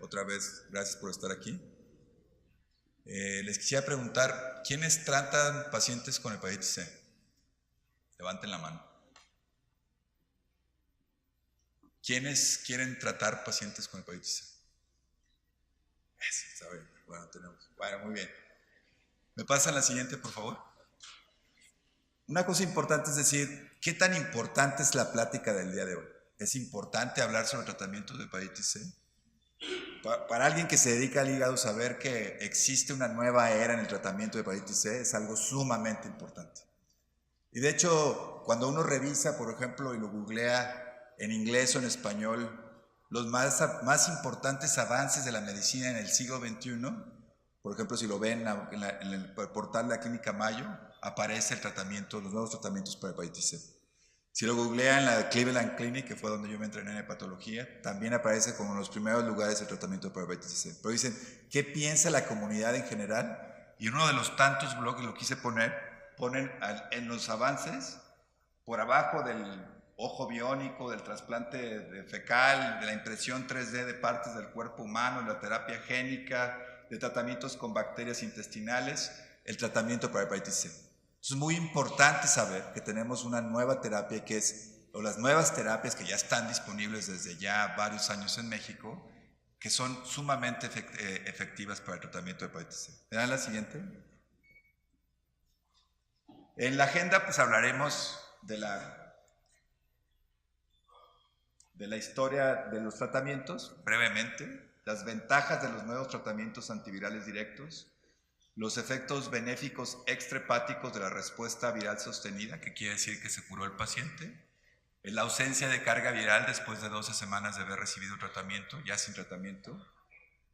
Otra vez, gracias por estar aquí. Les quisiera preguntar, ¿quiénes tratan pacientes con hepatitis C? Levanten la mano. ¿Quiénes quieren tratar pacientes con hepatitis C? Eso, está bien. Bueno, tenemos. Bueno, muy bien. ¿Me pasan la siguiente, por favor? Una cosa importante es decir, ¿qué tan importante es la plática del día de hoy? ¿Es importante hablar sobre el tratamiento de hepatitis C? Para alguien que se dedica al hígado, saber que existe una nueva era en el tratamiento de hepatitis C es algo sumamente importante. Y de hecho, cuando uno revisa, por ejemplo, y lo googlea en inglés o en español, los más importantes avances de la medicina en el siglo XXI, por ejemplo, si lo ven en el portal de la Clínica Mayo, aparece el tratamiento, los nuevos tratamientos para hepatitis C. Si lo googlean en la Cleveland Clinic, que fue donde yo me entrené en hepatología, también aparece como en los primeros lugares el tratamiento para hepatitis C. Pero dicen, ¿qué piensa la comunidad en general? Y uno de los tantos blogs que lo quise ponen en los avances, por abajo del ojo biónico, del trasplante de fecal, de la impresión 3D de partes del cuerpo humano, la terapia génica, de tratamientos con bacterias intestinales, el tratamiento para hepatitis C. Es muy importante saber que tenemos una nueva terapia o las nuevas terapias que ya están disponibles desde ya varios años en México, que son sumamente efectivas para el tratamiento de hepatitis C. ¿Me dan la siguiente? En la agenda pues hablaremos de la historia de los tratamientos, brevemente, las ventajas de los nuevos tratamientos antivirales directos, los efectos benéficos extrahepáticos de la respuesta viral sostenida, que quiere decir que se curó el paciente, la ausencia de carga viral después de 12 semanas de haber recibido tratamiento, ya sin tratamiento,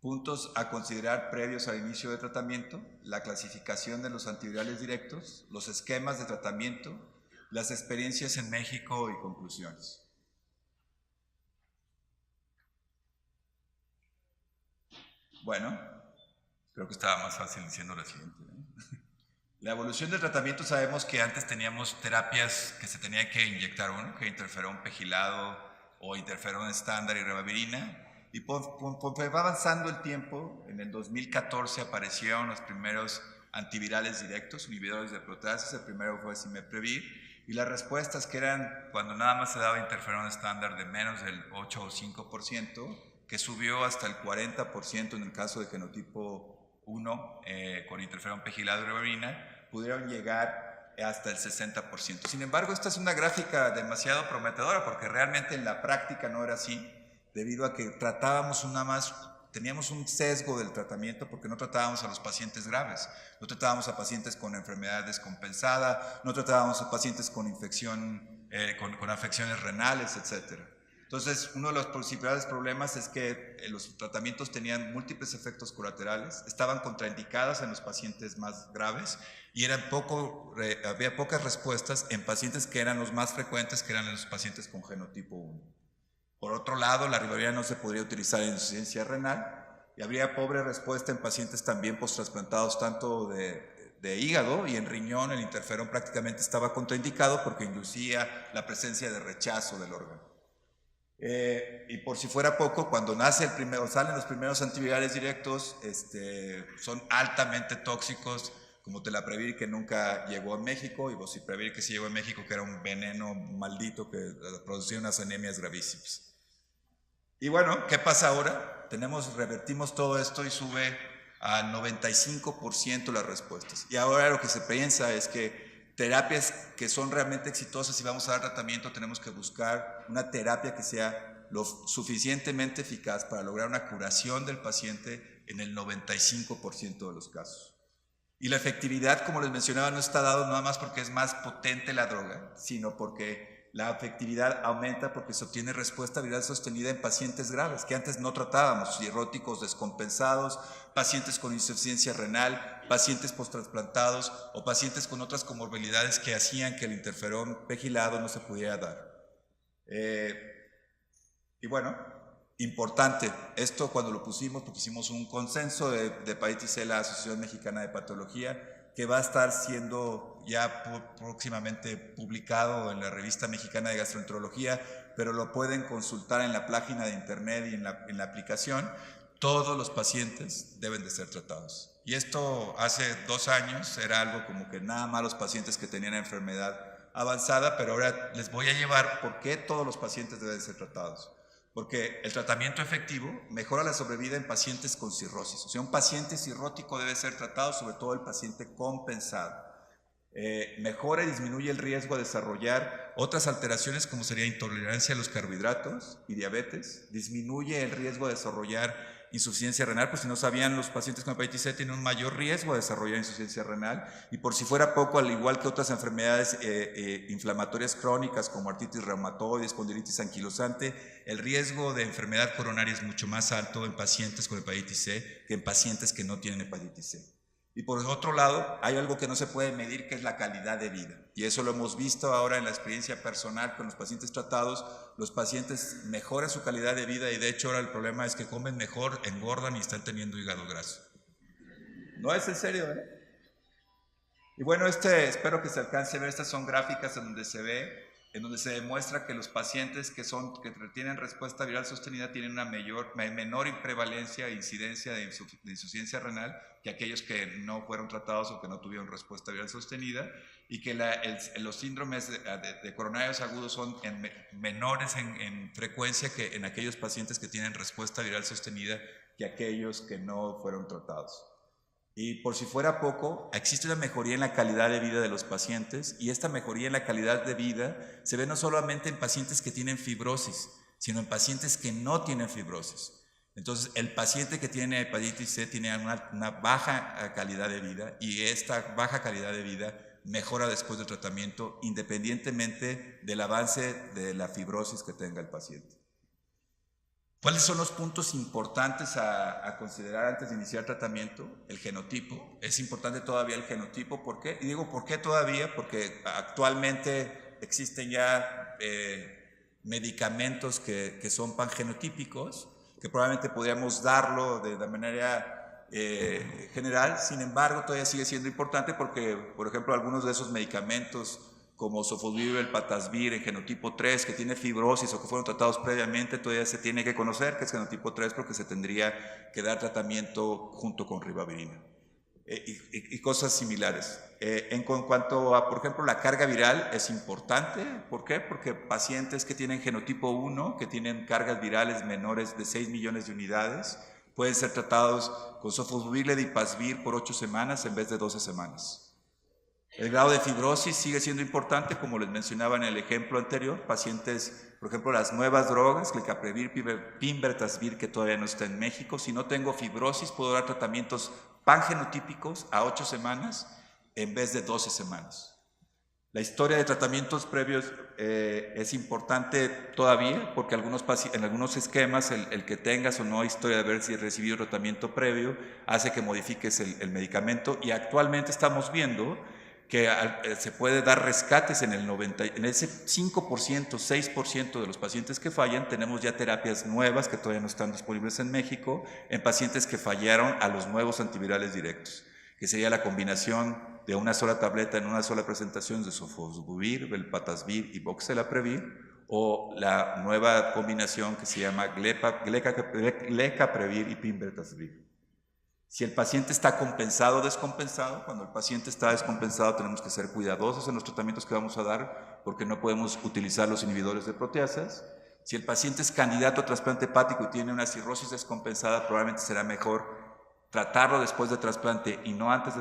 puntos a considerar previos al inicio de tratamiento, la clasificación de los antivirales directos, los esquemas de tratamiento, las experiencias en México y conclusiones. Bueno, creo que estaba más fácil diciendo la siguiente, ¿no? La evolución del tratamiento, sabemos que antes teníamos terapias que se tenía que inyectar uno, que interferón pegilado o interferón estándar y ribavirina, y conforme va avanzando el tiempo, en el 2014 aparecieron los primeros antivirales directos, inhibidores de proteasas. El primero fue Cimeprevir, y las respuestas que eran cuando nada más se daba interferón estándar de menos del 8 o 5%, que subió hasta el 40% en el caso de genotipo 1 con interferón pegilado y ribavirina, pudieron llegar hasta el 60%. Sin embargo, esta es una gráfica demasiado prometedora porque realmente en la práctica no era así, debido a que teníamos un sesgo del tratamiento porque no tratábamos a los pacientes graves, no tratábamos a pacientes con enfermedad descompensada, no tratábamos a pacientes con infección, con afecciones renales, etc. Entonces, uno de los principales problemas es que los tratamientos tenían múltiples efectos colaterales, estaban contraindicadas en los pacientes más graves y había pocas respuestas en pacientes que eran los más frecuentes, que eran los pacientes con genotipo 1. Por otro lado, la ribavirina no se podría utilizar en insuficiencia renal y habría pobre respuesta en pacientes también post-trasplantados tanto de hígado y en riñón. El interferón prácticamente estaba contraindicado porque inducía la presencia de rechazo del órgano. Y por si fuera poco, cuando salen los primeros antivirales directos, son altamente tóxicos, como Telaprevir, que nunca llegó a México, y Vociprevir, que sí llegó a México, que era un veneno maldito que producía unas anemias gravísimas. Y bueno, ¿qué pasa ahora? Revertimos todo esto y sube al 95% las respuestas. Y ahora lo que se piensa es que terapias que son realmente exitosas, si vamos a dar tratamiento, tenemos que buscar una terapia que sea lo suficientemente eficaz para lograr una curación del paciente en el 95% de los casos. Y la efectividad, como les mencionaba, no está dado nada más porque es más potente la droga, sino porque la efectividad aumenta porque se obtiene respuesta viral sostenida en pacientes graves, que antes no tratábamos, cirróticos descompensados, pacientes con insuficiencia renal, pacientes posttransplantados o pacientes con otras comorbilidades que hacían que el interferón pegilado no se pudiera dar. Y bueno, importante, esto cuando lo pusimos, porque hicimos un consenso de hepatitis C, la Asociación Mexicana de Hepatología, que va a estar siendo ya próximamente publicado en la Revista Mexicana de Gastroenterología, pero lo pueden consultar en la página de internet y en la aplicación. Todos los pacientes deben de ser tratados. Y esto hace 2 años era algo como que nada más los pacientes que tenían enfermedad avanzada, pero ahora les voy a llevar por qué todos los pacientes deben ser tratados. Porque el tratamiento efectivo mejora la sobrevida en pacientes con cirrosis. O sea, un paciente cirrótico debe ser tratado, sobre todo el paciente compensado. Mejora y disminuye el riesgo de desarrollar otras alteraciones como sería intolerancia a los carbohidratos y diabetes. Disminuye el riesgo de desarrollar insuficiencia renal, pues si no sabían, los pacientes con hepatitis C tienen un mayor riesgo de desarrollar insuficiencia renal, y por si fuera poco, al igual que otras enfermedades inflamatorias crónicas como artritis reumatoide, espondilitis anquilosante, el riesgo de enfermedad coronaria es mucho más alto en pacientes con hepatitis C que en pacientes que no tienen hepatitis C. Y por otro lado, hay algo que no se puede medir, que es la calidad de vida. Y eso lo hemos visto ahora en la experiencia personal con los pacientes tratados. Los pacientes mejoran su calidad de vida y de hecho ahora el problema es que comen mejor, engordan y están teniendo hígado graso. No es en serio, ¿eh? Y bueno, espero que se alcance a ver, estas son gráficas en donde se ve, en donde se demuestra que los pacientes que tienen respuesta viral sostenida tienen una menor prevalencia e incidencia de insuficiencia renal que aquellos que no fueron tratados o que no tuvieron respuesta viral sostenida, y que los síndromes de coronarios agudos son menores en frecuencia que en aquellos pacientes que tienen respuesta viral sostenida que aquellos que no fueron tratados. Y por si fuera poco, existe una mejoría en la calidad de vida de los pacientes, y esta mejoría en la calidad de vida se ve no solamente en pacientes que tienen fibrosis, sino en pacientes que no tienen fibrosis. Entonces, el paciente que tiene hepatitis C tiene una baja calidad de vida, y esta baja calidad de vida mejora después del tratamiento, independientemente del avance de la fibrosis que tenga el paciente. ¿Cuáles son los puntos importantes a considerar antes de iniciar tratamiento? El genotipo. Es importante todavía el genotipo. ¿Por qué? Y digo, ¿por qué todavía? Porque actualmente existen ya medicamentos que son pangenotípicos, que probablemente podríamos darlo de manera general. Sin embargo, todavía sigue siendo importante porque, por ejemplo, algunos de esos medicamentos como sofosbuvir, patasvir en genotipo 3, que tiene fibrosis o que fueron tratados previamente, todavía se tiene que conocer que es genotipo 3 porque se tendría que dar tratamiento junto con ribavirina y cosas similares. En cuanto a, por ejemplo, la carga viral es importante. ¿Por qué? Porque pacientes que tienen genotipo 1, que tienen cargas virales menores de 6 millones de unidades, pueden ser tratados con sofosbuvir, ledipasvir por 8 semanas en vez de 12 semanas. El grado de fibrosis sigue siendo importante, como les mencionaba en el ejemplo anterior. Pacientes, por ejemplo, las nuevas drogas, glecaprevir, pimbertasvir, que todavía no está en México. Si no tengo fibrosis, puedo dar tratamientos pangenotípicos a 8 semanas en vez de 12 semanas. La historia de tratamientos previos es importante todavía, porque en algunos esquemas el que tengas o no historia de haber recibido tratamiento previo hace que modifiques el medicamento, y actualmente estamos viendo que se puede dar rescates en ese 5%, 6% de los pacientes que fallan. Tenemos ya terapias nuevas que todavía no están disponibles en México, en pacientes que fallaron a los nuevos antivirales directos, que sería la combinación de una sola tableta en una sola presentación de sofosbuvir, velpatasvir y voxelaprevir, o la nueva combinación que se llama glecaprevir y pimbertasvir. Si el paciente está compensado o descompensado, cuando el paciente está descompensado tenemos que ser cuidadosos en los tratamientos que vamos a dar, porque no podemos utilizar los inhibidores de proteasas. Si el paciente es candidato a trasplante hepático y tiene una cirrosis descompensada, probablemente será mejor tratarlo después de trasplante y no antes de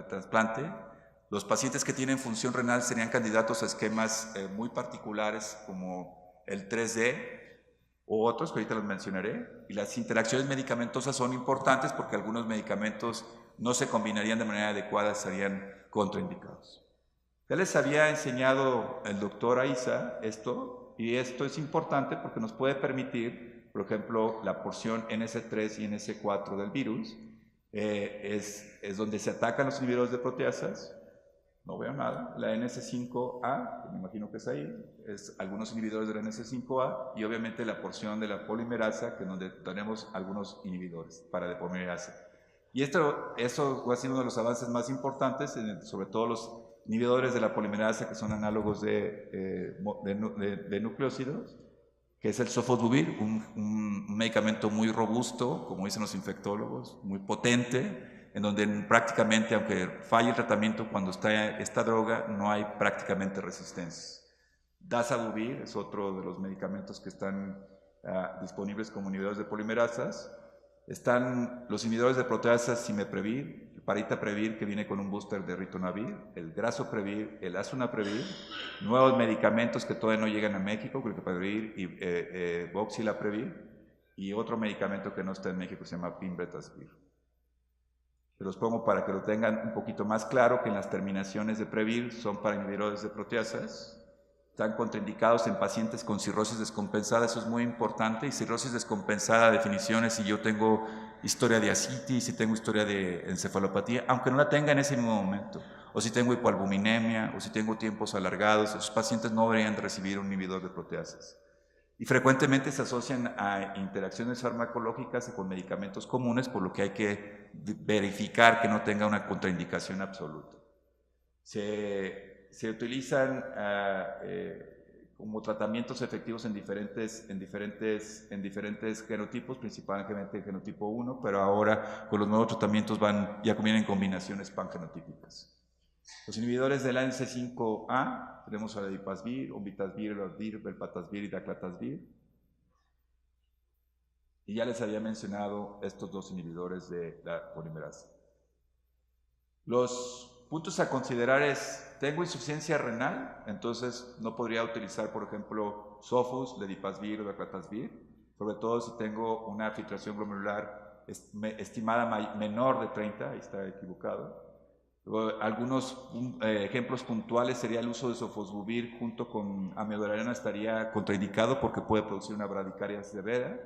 trasplante. Los pacientes que tienen función renal serían candidatos a esquemas muy particulares como el 3D, o otros que ahorita los mencionaré. Y las interacciones medicamentosas son importantes porque algunos medicamentos no se combinarían de manera adecuada, estarían contraindicados. Ya les había enseñado el doctor Aiza esto, y esto es importante porque nos puede permitir, por ejemplo, la porción NS3 y NS4 del virus, es donde se atacan los inhibidores de proteasas. No veo nada. La NS5A, que me imagino que es ahí, es algunos inhibidores de la NS5A, y obviamente la porción de la polimerasa, que es donde tenemos algunos inhibidores para la polimerasa. Y eso ha sido uno de los avances más importantes, sobre todo los inhibidores de la polimerasa que son análogos de nucleósidos, que es el sofosbuvir, un medicamento muy robusto, como dicen los infectólogos, muy potente, en donde prácticamente, aunque falle el tratamiento, cuando está esta droga, no hay prácticamente resistencia. Dazabuvir es otro de los medicamentos que están disponibles como inhibidores de polimerasas. Están los inhibidores de proteasas Simeprevir, el Paritaprevir, que viene con un booster de Ritonavir, el Grasoprevir, el Azunaprevir, nuevos medicamentos que todavía no llegan a México, Glucoprevir y Voxilaprevir, y otro medicamento que no está en México se llama Pimbetasvir. Se los pongo para que lo tengan un poquito más claro, que en las terminaciones de Previr son para inhibidores de proteasas. Están contraindicados en pacientes con cirrosis descompensada, eso es muy importante, y cirrosis descompensada, definiciones, si yo tengo historia de ascitis, si tengo historia de encefalopatía, aunque no la tenga en ese mismo momento, o si tengo hipoalbuminemia, o si tengo tiempos alargados, esos pacientes no deberían de recibir un inhibidor de proteasas. Y frecuentemente se asocian a interacciones farmacológicas y con medicamentos comunes, por lo que hay que verificar que no tenga una contraindicación absoluta. Se utilizan como tratamientos efectivos en diferentes genotipos, principalmente en genotipo 1, pero ahora con los nuevos tratamientos ya vienen combinaciones pangenotípicas. Los inhibidores del ANC5A, tenemos a Ledipasvir, Ombitasvir, Elorvir, Velpatasvir y Daclatasvir. Y ya les había mencionado estos dos inhibidores de la polimerasa. Los puntos a considerar es, tengo insuficiencia renal, entonces no podría utilizar, por ejemplo, Sofus, Ledipasvir o Daclatasvir, sobre todo si tengo una filtración glomerular estimada menor de 30, ahí está equivocado. Algunos ejemplos puntuales sería el uso de sofosbuvir junto con amiodarona, estaría contraindicado porque puede producir una bradicardia severa.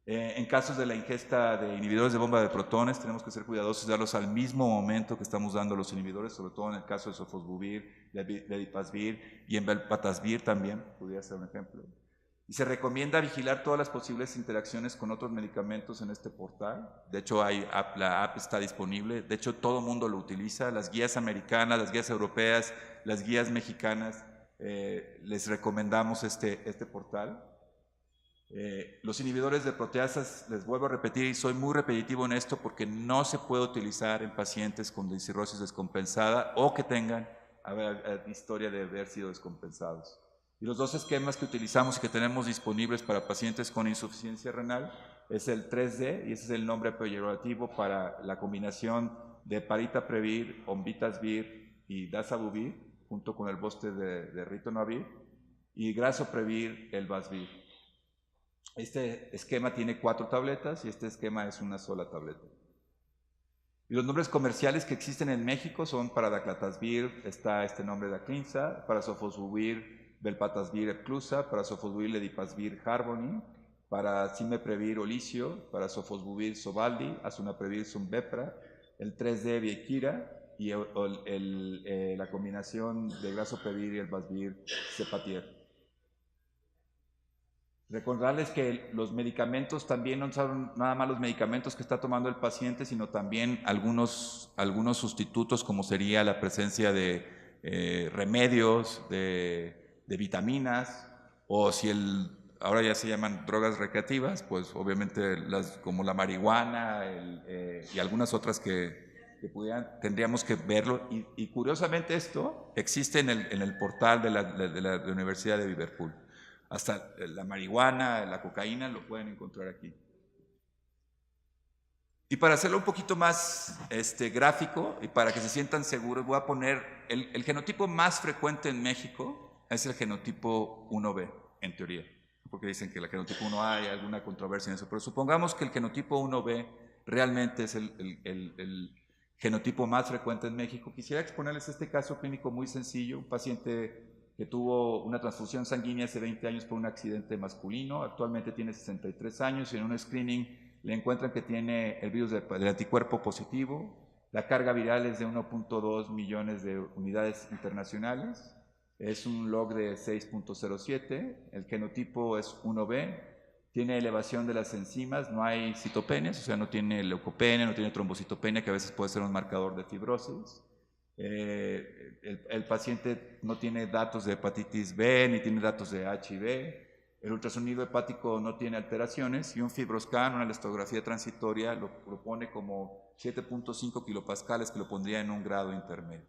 En casos de la ingesta de inhibidores de bomba de protones, tenemos que ser cuidadosos y darlos al mismo momento que estamos dando los inhibidores, sobre todo en el caso de sofosbuvir, Ledipasvir y en Velpatasvir también, podría ser un ejemplo. Y se recomienda vigilar todas las posibles interacciones con otros medicamentos en este portal. De hecho, la app está disponible. De hecho, todo el mundo lo utiliza. Las guías americanas, las guías europeas, las guías mexicanas, les recomendamos este portal. Los inhibidores de proteasas, les vuelvo a repetir, y soy muy repetitivo en esto porque no se puede utilizar en pacientes con cirrosis descompensada o que tengan historia de haber sido descompensados. Y los dos esquemas que utilizamos y que tenemos disponibles para pacientes con insuficiencia renal es el 3D, y ese es el nombre peyorativo para la combinación de Paritaprevir, Ombitasvir y Dazabuvir, junto con el booster de Ritonavir, y Grasoprevir, el Vasvir. Este esquema tiene 4 tabletas y este esquema es una sola tableta. Y los nombres comerciales que existen en México son para Daclatasvir, está este nombre de Aclinza, para Sofosbuvir, Velpatasvir, Epclusa, para Sofosbuvir, Ledipasvir, Harmony, para Simeprevir, Olicio, para Sofosbuvir, Sovaldi, Azunaprevir, Sumbepra, el 3D, Viequira, y la combinación de Grasoprevir y el Vasvir, Cepatier. Recordarles que los medicamentos también no son nada más los medicamentos que está tomando el paciente, sino también algunos sustitutos, como sería la presencia de remedios, de vitaminas, o si ahora ya se llaman drogas recreativas, pues obviamente como la marihuana y algunas otras que tendríamos que verlo. Y curiosamente esto existe en el portal de la Universidad de Liverpool. Hasta la marihuana, la cocaína, lo pueden encontrar aquí. Y para hacerlo un poquito más gráfico y para que se sientan seguros, voy a poner el genotipo más frecuente en México es el genotipo 1B, en teoría, porque dicen que el genotipo 1A hay alguna controversia en eso, pero supongamos que el genotipo 1B realmente es el genotipo más frecuente en México. Quisiera exponerles este caso clínico muy sencillo, un paciente que tuvo una transfusión sanguínea hace 20 años por un accidente masculino, actualmente tiene 63 años y en un screening le encuentran que tiene el virus del anticuerpo positivo, la carga viral es de 1.2 millones de unidades internacionales, es un log de 6.07, el genotipo es 1B, tiene elevación de las enzimas, no hay citopenias, o sea, no tiene leucopenia, no tiene trombocitopenia, que a veces puede ser un marcador de fibrosis. El paciente no tiene datos de hepatitis B ni tiene datos de HIV. El ultrasonido hepático no tiene alteraciones y un fibroscan, una elastografía transitoria, lo propone como 7.5 kilopascales, que lo pondría en un grado intermedio.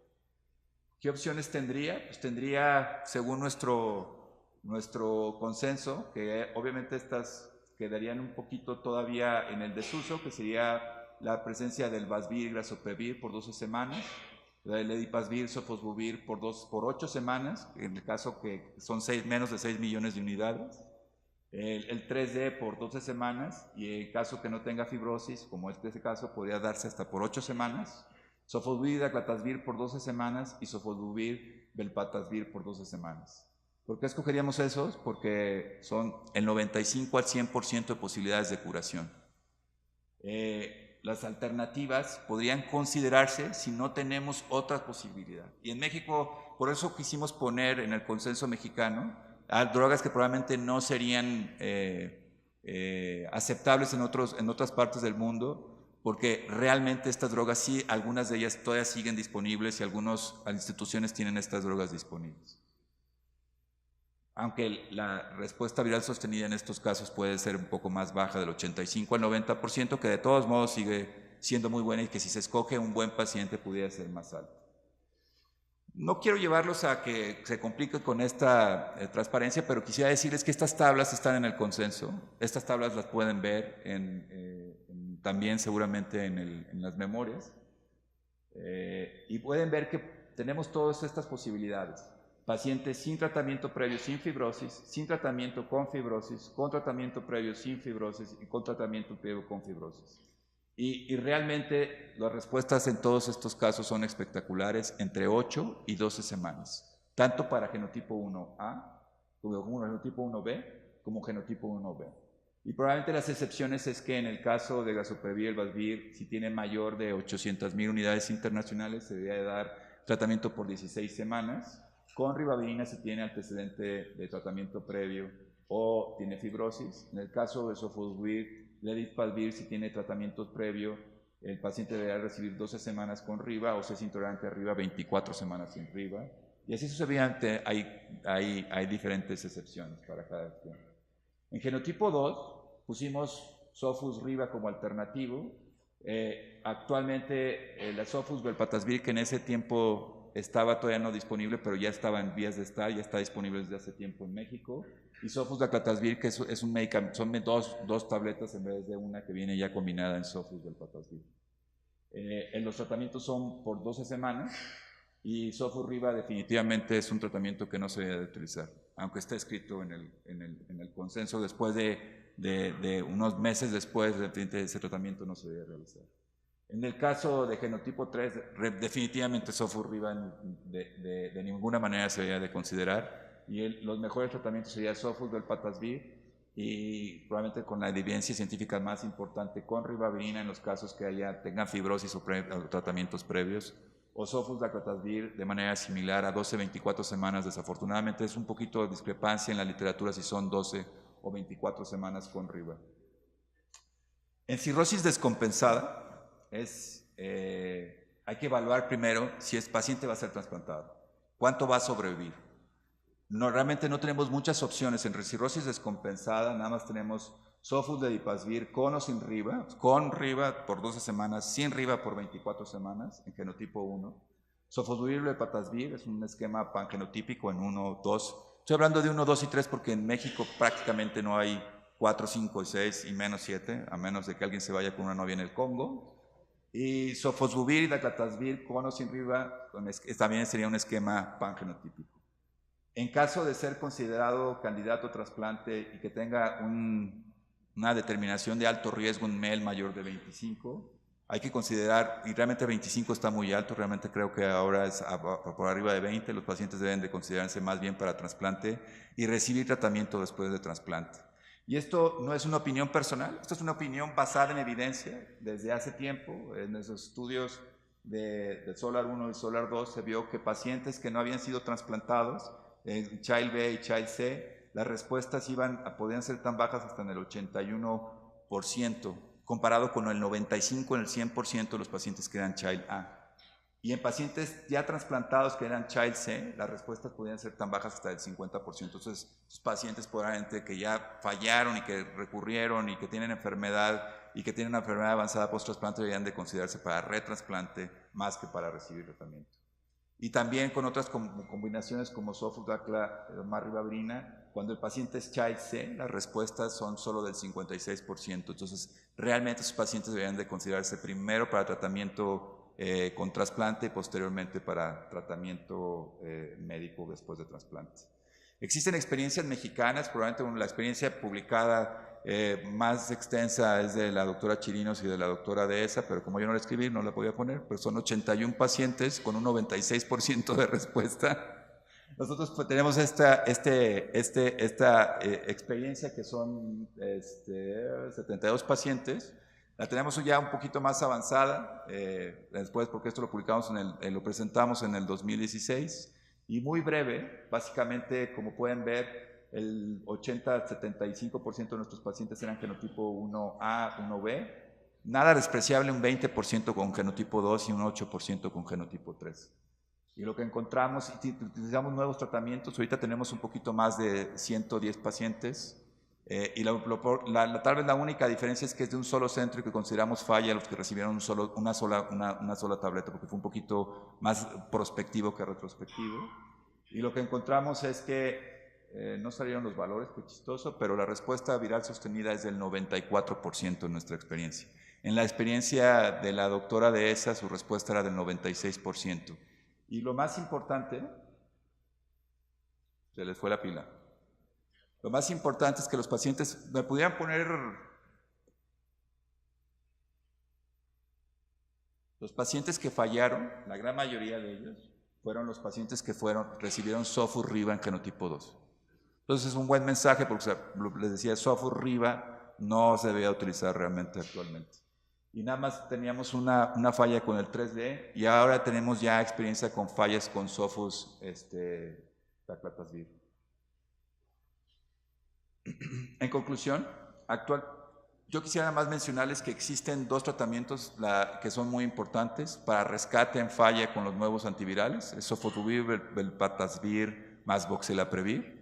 ¿Qué opciones tendría? Pues tendría, según nuestro consenso, que obviamente estas quedarían un poquito todavía en el desuso, que sería la presencia del Vasvir y Grazoprevir por 12 semanas, el Edipasvir, Sofosbuvir por 8 semanas, en el caso que son menos de 6 millones de unidades, el 3D por 12 semanas, y en caso que no tenga fibrosis, como este caso, podría darse hasta por 8 semanas, Sofosbuvir, Daclatasvir por 12 semanas y Sofosbuvir, Velpatasvir por 12 semanas. ¿Por qué escogeríamos esos? Porque son el 95 al 100% de posibilidades de curación. Las alternativas podrían considerarse si no tenemos otra posibilidad. Y en México, por eso quisimos poner en el consenso mexicano drogas que probablemente no serían aceptables en otras partes del mundo, porque realmente estas drogas sí, algunas de ellas todavía siguen disponibles y algunas instituciones tienen estas drogas disponibles. Aunque la respuesta viral sostenida en estos casos puede ser un poco más baja, del 85 al 90%, que de todos modos sigue siendo muy buena y que si se escoge un buen paciente pudiera ser más alto. No quiero llevarlos a que se complique con esta transparencia, pero quisiera decirles que estas tablas están en el consenso. Estas tablas las pueden ver también seguramente en las memorias. Y pueden ver que tenemos todas estas posibilidades. Pacientes sin tratamiento previo sin fibrosis, sin tratamiento con fibrosis, con tratamiento previo sin fibrosis y con tratamiento previo con fibrosis. Y realmente las respuestas en todos estos casos son espectaculares, entre 8 y 12 semanas, tanto para genotipo 1A, como genotipo 1B, como genotipo 1B. Y probablemente las excepciones es que en el caso de Grazoprevir, el Vasvir, si tiene mayor de 800,000 unidades internacionales, se debería dar tratamiento por 16 semanas. Con ribavirina si tiene antecedente de tratamiento previo o tiene fibrosis. En el caso de Sofosbuvir, Ledipasvir, si tiene tratamiento previo, el paciente deberá recibir 12 semanas con riba, o si es intolerante a riba, 24 semanas sin riba. Y así sucesivamente hay diferentes excepciones para cada acción. En genotipo 2 pusimos Sofus riba como alternativo. Actualmente la Sofus Velpatasvir, que en ese tiempo estaba todavía no disponible, pero ya estaba en vías de estar, ya está disponible desde hace tiempo en México. Y Sofus Daclatasvir, que es un medicamento, son dos tabletas en vez de una que viene ya combinada en Sofus Velpatasvir. Los tratamientos son por 12 semanas y Sofus riba definitivamente es un tratamiento que no se debe utilizar, aunque está escrito en el consenso. Después de unos meses después, ese tratamiento no se debe realizar. En el caso de genotipo 3, definitivamente Sofus riba de ninguna manera se debe de considerar, y los mejores tratamientos serían Sofus Velpatasvir y probablemente con la evidencia científica más importante con ribavirina en los casos que tengan fibrosis o tratamientos previos, o Sofus Daclatasvir de manera similar a 12-24 semanas. Desafortunadamente es un poquito de discrepancia en la literatura si son 12 o 24 semanas con riba. En cirrosis descompensada hay que evaluar primero si el paciente va a ser trasplantado, cuánto va a sobrevivir. Realmente no tenemos muchas opciones. En cirrosis descompensada nada más tenemos Sofus Ledipasvir con o sin riba, con riba por 12 semanas, sin riba por 24 semanas en genotipo 1. Sofosbuvir Velpatasvir es un esquema pangenotípico en 1, 2. Estoy hablando de 1, 2 y 3 porque en México prácticamente no hay 4, 5 y 6 y menos 7, a menos de que alguien se vaya con una novia en el Congo. Y Sofosbuvir y Daclatasvir con o sin riba también sería un esquema pangenotípico. En caso de ser considerado candidato a trasplante y que tenga una determinación de alto riesgo en MEL mayor de 25, hay que considerar, y realmente 25 está muy alto, realmente creo que ahora es por arriba de 20, los pacientes deben de considerarse más bien para trasplante y recibir tratamiento después de trasplante. Y esto no es una opinión personal, esto es una opinión basada en evidencia. Desde hace tiempo, en esos estudios de SOLAR 1 y SOLAR 2, se vio que pacientes que no habían sido trasplantados, en Child B y Child C, las respuestas podían ser tan bajas hasta en el 81%, comparado con el 95% en el 100% de los pacientes que eran Child A. Y en pacientes ya trasplantados que eran Child C, las respuestas podían ser tan bajas hasta del 50%. Entonces, esos pacientes probablemente que ya fallaron y que recurrieron y que tienen enfermedad y que tienen una enfermedad avanzada post-trasplante deberían de considerarse para retrasplante más que para recibir tratamiento. Y también con otras combinaciones como Sofosbuvir, Ribavirin, cuando el paciente es Child C, las respuestas son solo del 56%. Entonces, realmente esos pacientes deberían de considerarse primero para tratamiento con trasplante y posteriormente para tratamiento médico después de trasplante. Existen experiencias mexicanas, probablemente la experiencia publicada más extensa es de la doctora Chirinos y de la doctora Dehesa, pero como yo no la escribí, no la podía poner, pero son 81 pacientes con un 96% de respuesta. Nosotros pues, tenemos esta experiencia que son 72 pacientes. La tenemos ya un poquito más avanzada, después porque esto lo publicamos, lo presentamos en el 2016, y muy breve, básicamente como pueden ver, el 80-75% de nuestros pacientes eran genotipo 1A, 1B, nada despreciable, un 20% con genotipo 2 y un 8% con genotipo 3. Y lo que encontramos, y utilizamos nuevos tratamientos, ahorita tenemos un poquito más de 110 pacientes, y tal vez la única diferencia es que es de un solo centro y que consideramos falla los que recibieron una sola tableta, porque fue un poquito más prospectivo que retrospectivo. Y lo que encontramos es que no salieron los valores, qué chistoso, pero la respuesta viral sostenida es del 94% en nuestra experiencia. En la experiencia de la doctora Dehesa, su respuesta era del 96%. Y lo más importante, se les fue la pila. Lo más importante es que los pacientes, me pudieran poner, los pacientes que fallaron, la gran mayoría de ellos, fueron los pacientes que recibieron Sofosbuvir en genotipo 2. Entonces es un buen mensaje porque les decía, Sofosbuvir no se debía utilizar realmente actualmente. Y nada más teníamos una falla con el 3D y ahora tenemos ya experiencia con fallas con Sofosbuvir. En conclusión, yo quisiera nada más mencionarles que existen dos tratamientos que son muy importantes para rescate en falla con los nuevos antivirales, el Sofosbuvir, Velpatasvir más Voxilaprevir,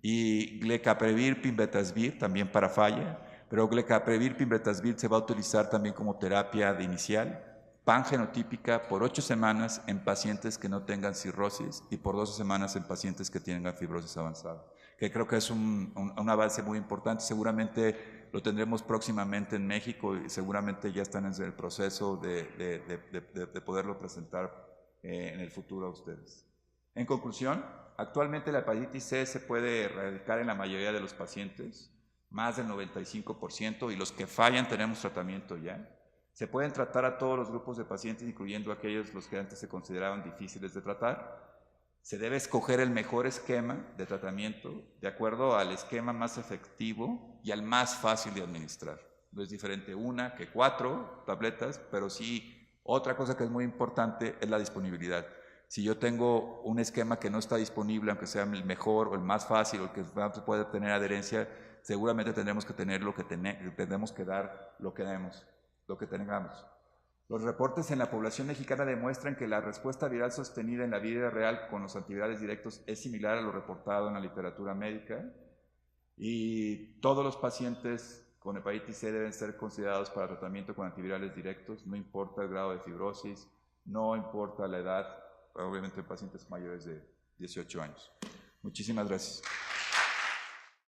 y Glecaprevir, Pimbetasvir también para falla, pero Glecaprevir, Pimbetasvir se va a utilizar también como terapia de inicial, pangenotípica por 8 semanas en pacientes que no tengan cirrosis y por 12 semanas en pacientes que tengan fibrosis avanzada, que creo que es un avance muy importante. Seguramente lo tendremos próximamente en México y seguramente ya están en el proceso de poderlo presentar en el futuro a ustedes. En conclusión, actualmente la hepatitis C se puede erradicar en la mayoría de los pacientes, más del 95%, y los que fallan tenemos tratamiento ya. Se pueden tratar a todos los grupos de pacientes, incluyendo aquellos los que antes se consideraban difíciles de tratar. Se debe escoger el mejor esquema de tratamiento de acuerdo al esquema más efectivo y al más fácil de administrar. No es diferente una que 4 tabletas, pero sí otra cosa que es muy importante es la disponibilidad. Si yo tengo un esquema que no está disponible, aunque sea el mejor o el más fácil o el que puede tener adherencia, seguramente tendremos que tener tendremos que dar lo que tengamos. Los reportes en la población mexicana demuestran que la respuesta viral sostenida en la vida real con los antivirales directos es similar a lo reportado en la literatura médica, y todos los pacientes con hepatitis C deben ser considerados para tratamiento con antivirales directos, no importa el grado de fibrosis, no importa la edad, obviamente en pacientes mayores de 18 años. Muchísimas gracias.